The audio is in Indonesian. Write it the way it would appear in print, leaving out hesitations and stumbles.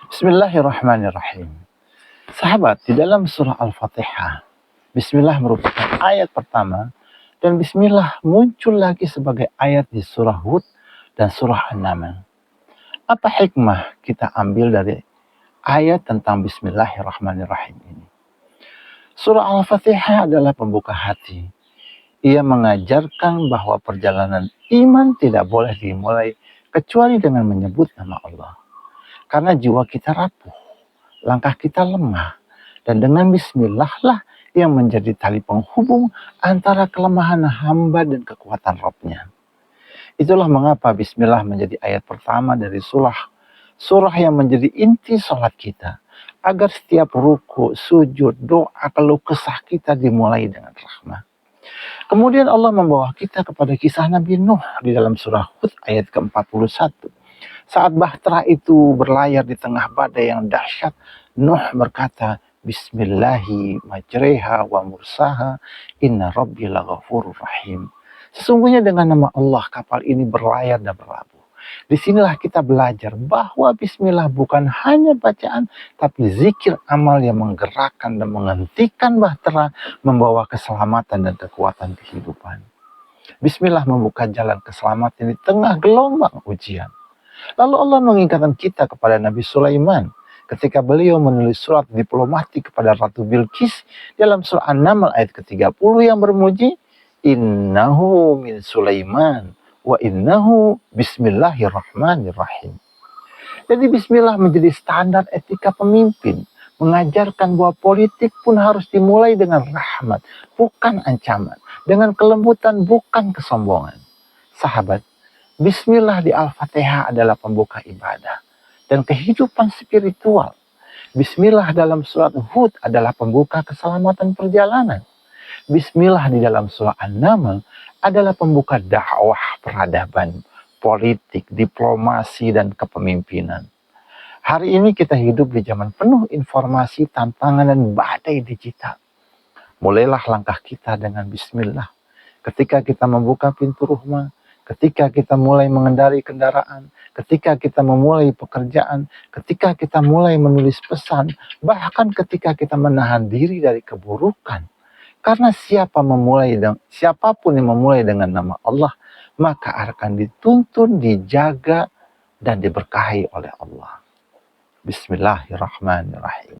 Bismillahirrahmanirrahim. Sahabat, di dalam surah Al-Fatihah, Bismillah merupakan ayat pertama, dan Bismillah muncul lagi sebagai ayat di surah Hud dan surah An-Naml. Apa hikmah kita ambil dari ayat tentang Bismillahirrahmanirrahim ini? Surah Al-Fatihah adalah pembuka hati. Ia mengajarkan bahwa perjalanan iman tidak boleh dimulai kecuali dengan menyebut nama Allah. Karena jiwa kita rapuh, langkah kita lemah, dan dengan Bismillah lah yang menjadi tali penghubung antara kelemahan hamba dan kekuatan Rabb-Nya. Itulah mengapa Bismillah menjadi ayat pertama dari surah yang menjadi inti sholat kita, agar setiap ruku, sujud, doa, keluh kesah kita dimulai dengan rahmah. Kemudian Allah membawa kita kepada kisah Nabi Nuh di dalam surah Hud ayat ke-41. Saat bahtera itu berlayar di tengah badai yang dahsyat, Nuh berkata, Bismillahi majreha wa mursaha, inna rabbi laghafurur rahim. Sesungguhnya dengan nama Allah kapal ini berlayar dan berlabuh. Disinilah kita belajar bahwa Bismillah bukan hanya bacaan, tapi zikir amal yang menggerakkan dan menghentikan bahtera, membawa keselamatan dan kekuatan kehidupan. Bismillah membuka jalan keselamatan di tengah gelombang ujian. Lalu Allah mengingatkan kita kepada Nabi Sulaiman ketika beliau menulis surat diplomatik kepada Ratu Bilqis dalam surah An-Naml ayat ke-30 yang bermuji, Innahu min Sulaiman wa innahu bismillahirrahmanirrahim. Jadi Bismillah menjadi standar etika pemimpin, mengajarkan bahwa politik pun harus dimulai dengan rahmat, bukan ancaman, dengan kelembutan, bukan kesombongan. Sahabat, Bismillah di Al-Fatihah adalah pembuka ibadah dan kehidupan spiritual. Bismillah dalam surat Hud adalah pembuka keselamatan perjalanan. Bismillah di dalam surah An-Naml adalah pembuka dakwah peradaban, politik, diplomasi, dan kepemimpinan. Hari ini kita hidup di zaman penuh informasi, tantangan, dan badai digital. Mulailah langkah kita dengan Bismillah. Ketika kita membuka pintu rumah, ketika kita mulai mengendari kendaraan, ketika kita memulai pekerjaan, ketika kita mulai menulis pesan, bahkan ketika kita menahan diri dari keburukan. Karena siapapun yang memulai dengan nama Allah, maka akan dituntun, dijaga, dan diberkahi oleh Allah. Bismillahirrahmanirrahim.